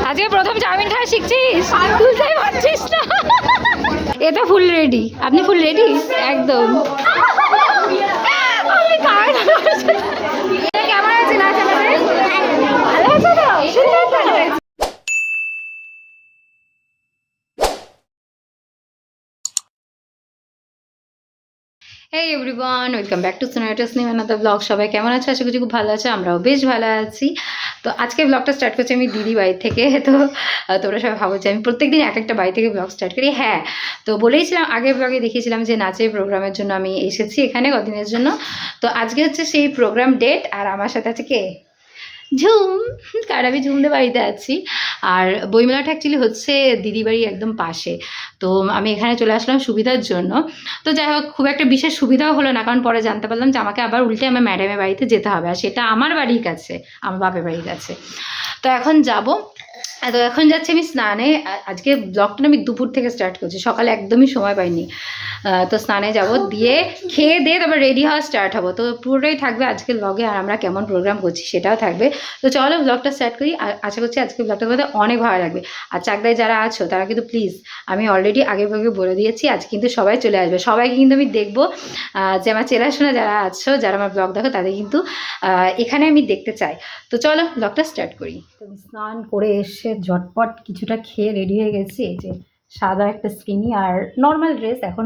আজকে প্রথম চাউমিন খাওয়া শিখছিস, বুঝতেই পারছিস না। এ তো ফুল রেডি, আপনি ফুল রেডি একদম। কেমন আছে না? ভালো আছে তো, সুন্দর তো। Hey everyone, welcome back to সোনাটাস নিউ অ্যানাদার ব্লগ। সবাই কেমন আছে? আশা করছি খুব ভালো আছে, আমরাও বেশ ভালো আছি। তো আজকে ব্লগটা স্টার্ট করছি আমি দিদি বাড়ি থেকে। তো তোমরা সবাই ভাবো যে আমি প্রত্যেকদিন এক একটা বাড়ি থেকে ব্লগ স্টার্ট করি। হ্যাঁ, তো বলেইছিলাম আগের ব্লগে দেখিয়েছিলাম যে নাচের প্রোগ্রামের জন্য আমি এসেছি এখানে কদিনের জন্য। তো আজকে হচ্ছে সেই প্রোগ্রাম ডেট, আর আমার সাথে আছে কে? ঝুম। কারণ আমি ঝুমদের বাড়িতে আছি, আর বইমেলাটা অ্যাকচুয়ালি হচ্ছে দিদি বাড়ি একদম পাশে। তো আমি এখানে চলে আসলাম সুবিধার জন্য। তো যাই হোক, খুব একটা বিশেষ সুবিধাও হলো না, কারণ পরে জানতে পারলাম যে আমাকে আবার উল্টে আমার ম্যাডামের বাড়িতে যেতে হবে, আর সেটা আমার বাড়ির কাছে, আমার বাপের বাড়ির কাছে। তো এখন যাব। তো এখন যাচ্ছি আমি স্নানে। আজকে ব্লগটা আমি দুপুর থেকে স্টার্ট করছি, সকালে একদমই সময় পাইনি। তো স্নানে যাব, দিয়ে খেয়ে দিয়ে তারপর রেডি হওয়া স্টার্ট হবো। তো পুরোটাই থাকবে আজকের ব্লগে, আর আমরা কেমন প্রোগ্রাম করছি সেটাও থাকবে। তো চলো ব্লগটা স্টার্ট করি, আর আশা করছি আজকের ব্লগটা তোমাদের অনেক ভালো লাগবে। আর চাকদায় যারা আছো তারা কিন্তু প্লিজ, আমি অলরেডি আগে ভাগে বলে দিয়েছি, আজ কিন্তু সবাই চলে আসবে। সবাইকে কিন্তু আমি দেখবো, যে আমার চেনাশোনা যারা আছো, যারা আমার ব্লগ দেখো, তাদের কিন্তু এখানে আমি দেখতে চাই। তো চলো ব্লগটা স্টার্ট করি। তো স্নান করে এসে ঝটপট কিছুটা খেয়ে রেডি হয়ে গেছি। এই যে সাদা একটা স্কিনি আর নর্মাল ড্রেস। এখন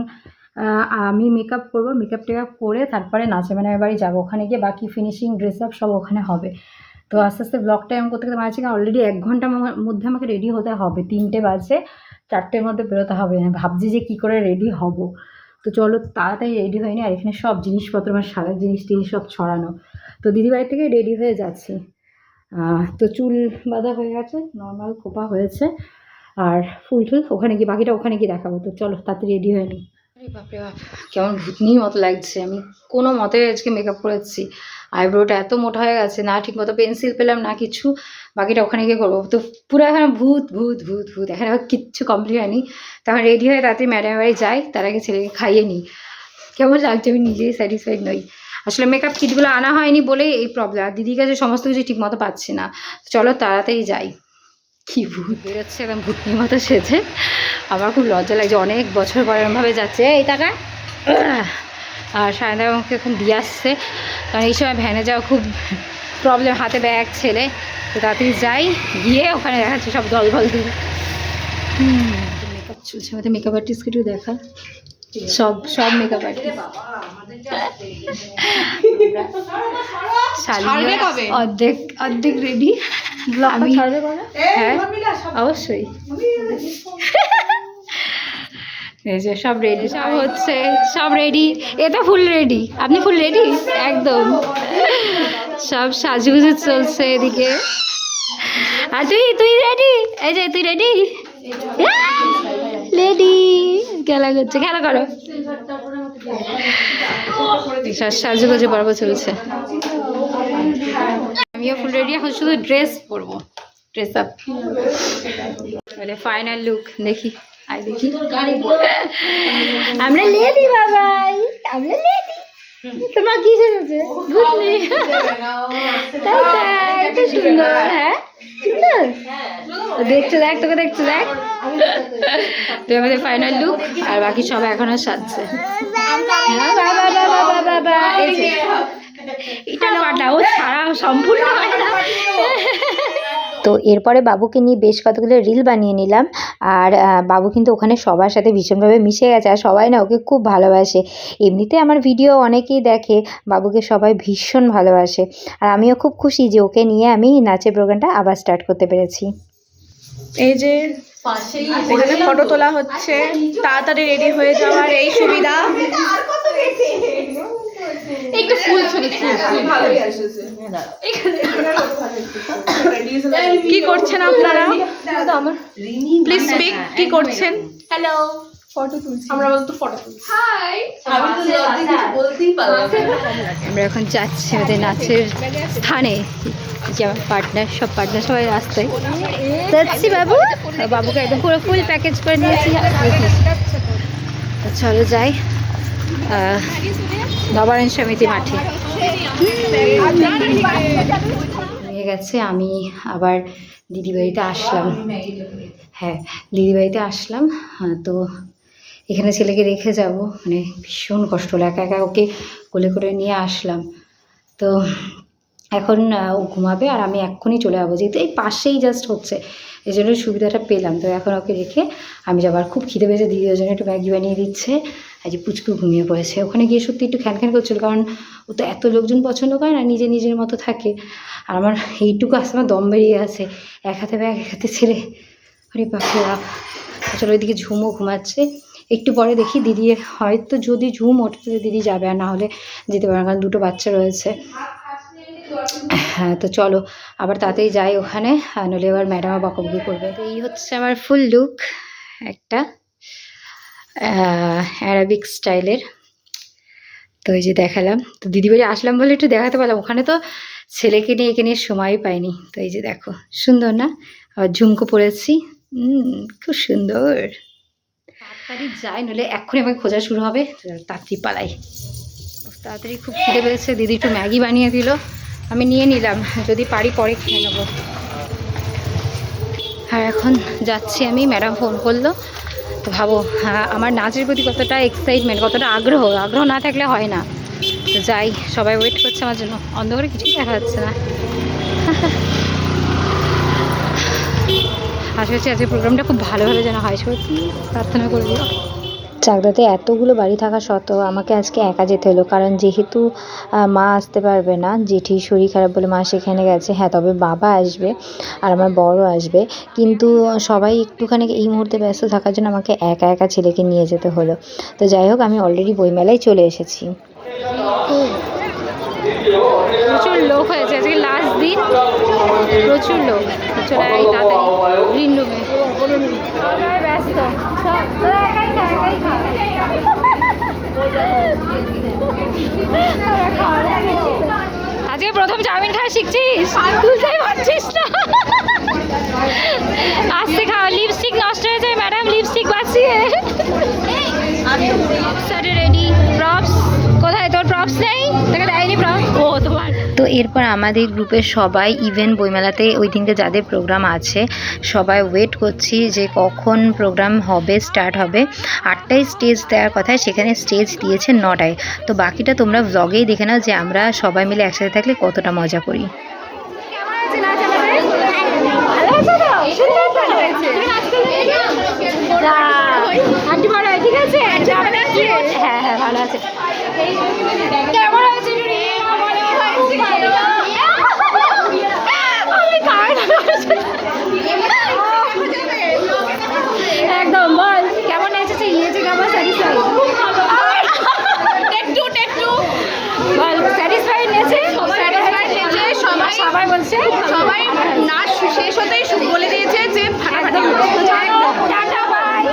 আমি মেকআপ করবো, মেকআপ টেকআপ করে তারপরে নাচে মানে বাড়ি যাবো। ওখানে গিয়ে বাকি ফিনিশিং ড্রেস আপ সব ওখানে হবে। তো আস্তে আস্তে ব্লগটা এমন করতে করতে মারছি, কারণ অলরেডি 1 ঘন্টার মধ্যে আমাকে রেডি হতে হবে। 3টে বাজে, 4টের মধ্যে বেরোতে হবে। আমি ভাবছি যে কী করে রেডি হব। তো চলো তাড়াতাড়ি রেডি হয়নি। আর এখানে সব জিনিসপত্র, আমার সাদা জিনিস টিনিস সব ছড়ানো। তো দিদিবাড়ি থেকে রেডি হয়ে যাচ্ছি। তো চুল বাঁধা হয়ে গেছে, নর্মাল খোপা হয়েছে, আর ফুল টুল ওখানে গিয়ে, বাকিটা ওখানে গিয়ে দেখাবো। তো চলো তাড়াতাড়ি রেডি হয়ে নিই। বাপরে বাপ, কেমন ভূতনির মতো লাগছে। আমি কোনো মতে আজকে মেকআপ করেছি, আইব্রোটা এত মোটা হয়ে গেছে, না ঠিক মতো পেন্সিল পেলাম না কিছু। বাকিটা ওখানে গিয়ে করবো। তো পুরো এখন ভূত ভূত ভূত ভূত, এখানে কিচ্ছু কমপ্লিট হয়নি। তখন রেডি হয়ে তাড়াতাড়ি ম্যাডামের বাড়ি যাই, তার আগে ছেলেকে খাইয়ে নিই। কেমন লাগছে আমি নিজেই স্যাটিসফাইড নই। আসলে মেকআপ কিটগুলো আনা হয়নি বলেই এই প্রবলেম, আর দিদির কাছে সমস্ত কিছু ঠিক মতো পাচ্ছি না। চলো তাড়াতাড়ি যাই। কি ভূত বেরোচ্ছে একদম ভূতনির মতো সেজে। আমার খুব লজ্জা লাগছে, অনেক বছর পর এরমভাবে যাচ্ছে এই টাকায়। আর সায়নদা আমাকে এখন দিয়ে আসছে, কারণ এই সময় ভ্যানে যাওয়া খুব প্রবলেম, হাতে ব্যাগ ছেলে। তো তাড়াতাড়ি যাই, গিয়ে ওখানে দেখাচ্ছে সব দল বল দিয়ে। মেকআপ চলছে, আমাদের মেকআপ আর্টিস্টকে একটু দেখা। সব সব মেকআপ আর্টিস্ট অর্ধেক অর্ধেক রেডি। আমি হ্যাঁ অবশ্যই, এই যে সব রেডি, সব হচ্ছে, সব রেডি। এটা ফুল রেডি, আপনি ফুল রেডি একদম। সব সাজুগুজু চলছে এদিকে। আর তুই রেডি? এই যে তুই রেডি? রেডি, খেলা করছে, খেলা করো। সাজুগুজু পর্ব চলছে। আমিও ফুল রেডি, এখন শুধু ড্রেস পরবো, ড্রেস আপ। ফাইনাল লুক দেখি, আই দেখি। আমরা লেডি বাবাই, আমরা লেডি। তোমার কি সেজেছে? ভূতনি। এত সুন্দর, হ্যাঁ সুন্দর। দেখছো দেখ, তোকে দেখছো দেখ। তো আমাদের ফাইনাল লুক, আর বাকি সবাই এখনো সাজছে। এটা পাটা ও সারা সম্পূর্ণ। তো এরপরে বাবুকে নিয়ে বেশ কতগুলো রিল বানিয়ে নিলাম। আর বাবু কিন্তু ওখানে সবার সাথে ভীষণভাবে মিশে গেছে, আর সবাই না ওকে খুব ভালোবাসে। এমনিতে আমার ভিডিও অনেকেই দেখে, বাবুকে সবাই ভীষণ ভালোবাসে। আর আমিও খুব খুশি যে ওকে নিয়ে আমি নাচের প্রোগ্রামটা আবার স্টার্ট করতে পেরেছি। এই যে এখানে ফটো তোলা হচ্ছে, তাড়াতাড়ি রেডি হয়ে যাওয়ার এই সুবিধা। একটু ফুল ছবি, কি করছেন আপনারা? প্লিজ স্পিক, কি করছেন? হ্যালো, ফটো তুলছি আমরা, বলতো ফটো তুলছি। হাই, আমি তো কিছু বলতেই পারলাম না। আমরা এখন যাচ্ছি আমাদের নাচের স্থানে। যে আমার পার্টনার, সব পার্টনার সবাই রাস্তায় যাচ্ছি। বাবুকে একদম পুরো ফুল প্যাকেজ করে নিয়েছি। চলো যাই নবায়ন সমিতি মাঠে। নিয়ে গেছে, আমি আবার দিদিবাড়িতে আসলাম। হ্যাঁ, দিদিবাড়িতে আসলাম। হ্যাঁ, তো এখানে ছেলেকে রেখে যাব, মানে ভীষণ কষ্ট হলো, একা একা ওকে কোলে করে নিয়ে আসলাম। তো এখন ও ঘুমাবে আর আমি এক্ষুনি চলে যাবো, যেহেতু এই পাশেই জাস্ট হচ্ছে, এই জন্য সুবিধাটা পেলাম। তো এখন ওকে রেখে আমি যাবো। আর খুব খিদে পেয়েছে, দিদি ওই জন্য একটু ম্যাগি বানিয়ে দিচ্ছে। আর যে পুচকু ঘুমিয়ে পড়েছে, ওখানে গিয়ে সত্যি একটু খ্যান করছিল, কারণ ও তো এত লোকজন পছন্দ করে না, নিজের মতো থাকে। আর আমার এইটুকু আসতে আমার দম বেরিয়ে আছে, এক হাতে ব্যাগ এক হাতে ছেড়ে, আরে বাপরে বাপ। আসলে ওইদিকে ঝুমও ঘুমাচ্ছে, একটু পরে দেখি দিদি হয়তো যদি ঝুম ওঠে দিদি যাবে, আর না হলে যেতে পারে, কারণ দুটো বাচ্চা রয়েছে। হ্যাঁ, তো চলো আবার তাতেই যাই ওখানে, নইলে এবার ম্যাডামও বকাবকি করবে। তো এই হচ্ছে আমার ফুল লুক, একটা অ্যারাবিক স্টাইলের। তো এই যে দেখালাম, তো দিদিবাড়ি আসলাম বলে একটু দেখাতে পারলাম, ওখানে তো ছেলেকে নিয়ে একে নিয়ে সময়ই পাইনি। তো এই যে দেখো, সুন্দর না? আবার ঝুমকো পরেছি, খুব সুন্দর। তাড়াতাড়ি যাই, নইলে এক্ষুনি আমাকে খোঁজা শুরু হবে, তাড়াতাড়ি পালাই। তাড়াতাড়ি খুব খিদে পেয়েছে, দিদি একটু ম্যাগি বানিয়ে দিল, আমি নিয়ে নিলাম, যদি পারি পরে খেয়ে নেবো। আর এখন যাচ্ছি আমি, ম্যাডাম ফোন করলো। তো ভাবো আমার নাচের প্রতি কতটা এক্সাইটমেন্ট, কতটা আগ্রহ না থাকলে হয় না। তো যাই, সবাই ওয়েট করছে আমার জন্য, অন্ধকারে কিছুই দেখা যাচ্ছে না। আশা করছি আজকে প্রোগ্রামটা খুব ভালোভাবে যেন হয়, সবাই প্রার্থনা করে দিও। চাকদাতে এতগুলো বাড়ি থাকা সত্ত্বেও আমাকে আজকে একা যেতে হলো, কারণ যেহেতু মা আসতে পারবে না, জেঠির শরীর খারাপ বলে মা সেখানে গেছে। হ্যাঁ, তবে বাবা আসবে আর আমার বড়ও আসবে, কিন্তু সবাই একটুখানি এই মুহূর্তে ব্যস্ত থাকার জন্য আমাকে একা একা ছেলেকে নিয়ে যেতে হলো। তো যাই হোক, আমি অলরেডি বইমেলায় চলে এসেছি। প্রচুর লোক হয়েছে, আজকে লাস্ট দিন, প্রচুর লোক। চলে যাই তাড়াতাড়ি গ্রিন রুমে, ব্যস্ত আজকে প্রথম চাউমিন খাওয়া শিখছিস, বুঝতেই পারছিস না। আস্তে খাওয়া, লিপস্টিক নষ্ট হয়ে যায় ম্যাডাম, লিপস্টিক বাঁচিয়ে। রেডি, প্রপস কোথায়? তোর প্রপস নেই, তোকে দেয়নি প্রপস? ও তোমার। তো এরপর আমাদের গ্রুপের সবাই, ইভেন বইমেলাতে ওই দিনকে যাদের প্রোগ্রাম আছে সবাই ওয়েট করছি যে কখন প্রোগ্রাম হবে, স্টার্ট হবে। 8টায় স্টেজ দেওয়ার কথা, সেখানে স্টেজ দিয়েছে 9টায়। তো বাকিটা তোমরা ব্লগেই দেখে নাও যে আমরা সবাই মিলে একসাথে থাকলে কতটা মজা করি। ঠিক আছে, হ্যাঁ হ্যাঁ ভালো আছে। কেমন হয়েছে? একদম বল, কেমন এসেছে? ইয়েছে কেমন? স্যাটিসফাইড বল, স্যাটিসফাইড নিয়েছে? সবাই বলছে, সবাই নাচ শেষ হতেই বলে দিয়েছে যে একদম। Tata, by.